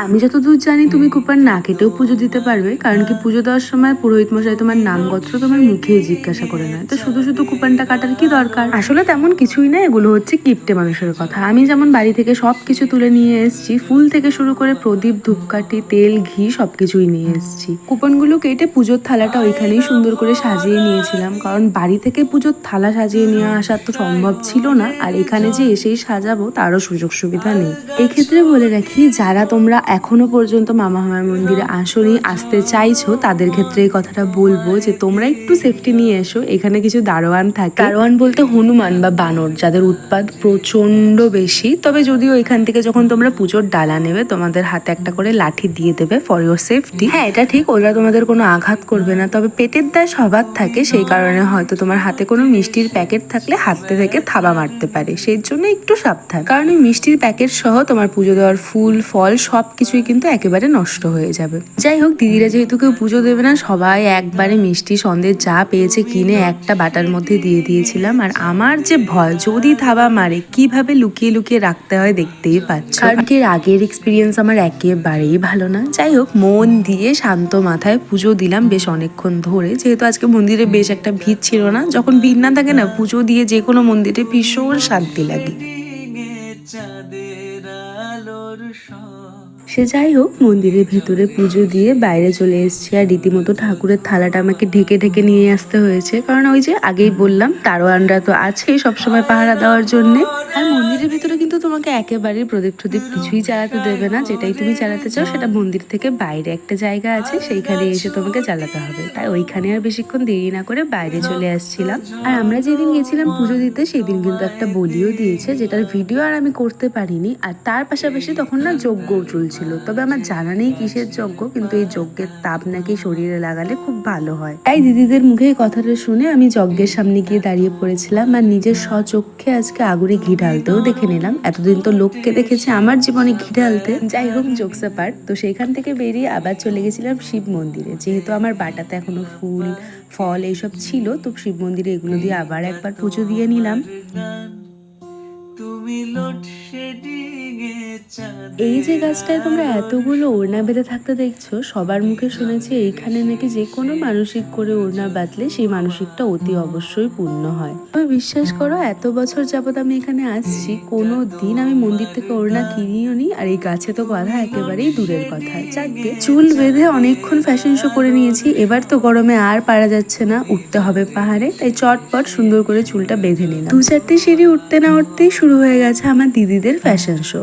আমি যতদূর জানি তুমি কুপন না কেটেও পুজো দিতে পারবে, কারণ কি পুজো দেওয়ার সময় পুরোহিত মশাই তোমার নাম গোত্র তোমার মুখেই জিজ্ঞাসা করে নেয়, তো শুধু শুধু কুপনটা কাটার কি দরকার। আসলে তেমন কিছুই না, এগুলো হচ্ছে কিপ্টে মানুষের কথা। আমি যেমন বাড়ি থেকে সবকিছু তুলে নিয়ে এসেছি, ফুল থেকে শুরু করে প্রদীপ, ধূপকাঠি, তেল, ঘি সবকিছুই নিয়ে এসেছি। কুপনগুলো কেটে পুজোর থালাটা ওইখানেই সুন্দর করে সাজিয়ে নিয়েছিলাম, কারণ বাড়ি থেকে পুজোর থালা সাজিয়ে নিয়ে আসা তো সম্ভব ছিল না, আর এখানে যে এসেই সাজাবো তারও সুযোগ সুবিধা নেই। এক্ষেত্রে বলে রাখি, যারা তোমরা এখনো পর্যন্ত মামা মামার মন্দিরে আসোনি, আসতে চাইছো, তাদের ক্ষেত্রে এই কথাটা বলবো যে তোমরা একটু সেফটি নিয়ে এসো। এখানে কিছু দারোয়ান থাকে, দারোয়ান বলতে হনুমান বা বানর, যাদের উৎপাত প্রচন্ড বেশি। তবে যদিও এখান থেকে যখন তোমরা পুজোর ডালা নেবে, তোমাদের হাতে একটা করে লাঠি দিয়ে দেবে ফর ইউর সেফটি। হ্যাঁ, এটা ঠিক, ওরা তোমাদের কোনো আঘাত করবে না, তবে পেটের দায় সবার থাকে, সেই কারণে হয়তো তোমার হাতে কোনো মিষ্টির প্যাকেট থাকলে হাতে থেকে থাবা মারতে পারে, সেই জন্য একটু সাবধান। কারণ এই মিষ্টির প্যাকেট সহ তোমার পুজো দেওয়ার ফুল ফল সবকিছুই কিন্তু একেবারে নষ্ট হয়ে যাবে। যাই হোক, দিদিরা যেহেতু কেউ পুজো দেবে না, সবাই একবারে মিষ্টি সন্দেশ যা পেয়েছে কিনে একটা বাটার মধ্যে দিয়ে দিয়েছিলাম। আর আমার যে ভয়, যদি থাবা মারে কিভাবে লুকিয়ে লুকিয়ে রাখতে হয় দেখতেই পাচ্ছ, কারণ কি আগের এক্সপিরিয়েন্স আমার একেবারেই ভালো না। যাই হোক, মন দিয়ে শান্ত মাথায় পুজো দিলাম বেশ অনেকক্ষণ ধরে, যেহেতু আজকে মন্দিরে বেশ একটা ভিড় ছিল না। যখন ভিড় না থাকে না, পুজো দিয়ে যে কোনো মন্দিরে ভীষণ শান্তি লাগে। সে যাই হোক, মন্দিরের ভেতরে পুজো দিয়ে বাইরে চলে এসেছি, আর রীতিমতো ঠাকুরের থালাটা আমাকে ঢেকে ঢেকে নিয়ে আসতে হয়েছে, কারণ ওই যে আগেই বললাম দারোয়ানরা তো আছেই সবসময় পাহারা দেওয়ার জন্যে। আর মন্দিরের ভিতরে কিন্তু তোমাকে একেবারে প্রদীপ টদীপ কিছুই জ্বালাতে দেবে না, যেটাই তুমি জ্বালাতে চাও সেটা মন্দির থেকে বাইরে একটা জায়গা আছে, সেইখানে এসে তোমাকে জ্বালাতে হবে। তাই ওইখানে আর বেশিক্ষণ দেরি না করে বাইরে চলে আসছিলাম। আর আমরা যেদিন গেছিলাম পুজো দিতে, সেই দিন কিন্তু একটা বলিও দিয়েছে, যেটার ভিডিও আর আমি করতে পারিনি। আর তার পাশাপাশি তখন না যজ্ঞও চলছিল, তবে আমার জানা নেই কিসের যজ্ঞ, কিন্তু এই যজ্ঞের তাপ নাকি শরীরে লাগালে খুব ভালো হয়। তাই দিদিদের মুখে এই কথাটা শুনে আমি যজ্ঞের সামনে গিয়ে দাঁড়িয়ে পড়েছিলাম, আর নিজের স্বচক্ষে আজকে আগুনে ঘি ঢালতেও দেখে নিলাম। এতদিন তো লোককে দেখেছি আমার জীবনে ঘি ঢালতে। যাই হোক, জোকস অ্যাপার্ট, তো সেইখান থেকে বেরিয়ে আবার চলে গেছিলাম শিব মন্দিরে। যেহেতু আমার বাটাতে এখনো ফুল ফল এইসব ছিল, তো শিব মন্দিরে এগুলো দিয়ে আবার একবার পুজো দিয়ে নিলাম। এই যে গাছটায় তোমরা এতগুলো ওড়না বেঁধে থাকতে দেখছো, সবার মুখে শুনেছি এইখানে নাকি যে কোনো মানসিক করে ওড়না বাঁধলে সেই মানসিকটা অতি অবশ্যই পূর্ণ হয়। তুমি বিশ্বাস করো, এত বছর যাবত আমি এখানে আসছি, কোনো দিন আমি মন্দির থেকে ওড়না কিনিও নি, আর এই গাছে তো বাঁধা একেবারেই দূরের কথা। যাকে চুল বেঁধে অনেকক্ষণ ফ্যাশন শো করে নিয়েছি, এবার তো গরমে আর পারা যাচ্ছে না, উঠতে হবে পাহাড়ে, তাই চটপট সুন্দর করে চুলটা বেঁধে নিলাম। 2-4টে সিঁড়ি উঠতে না উঠতেই শুরু হয়ে গেছে আমার দিদিদের ফ্যাশন শো।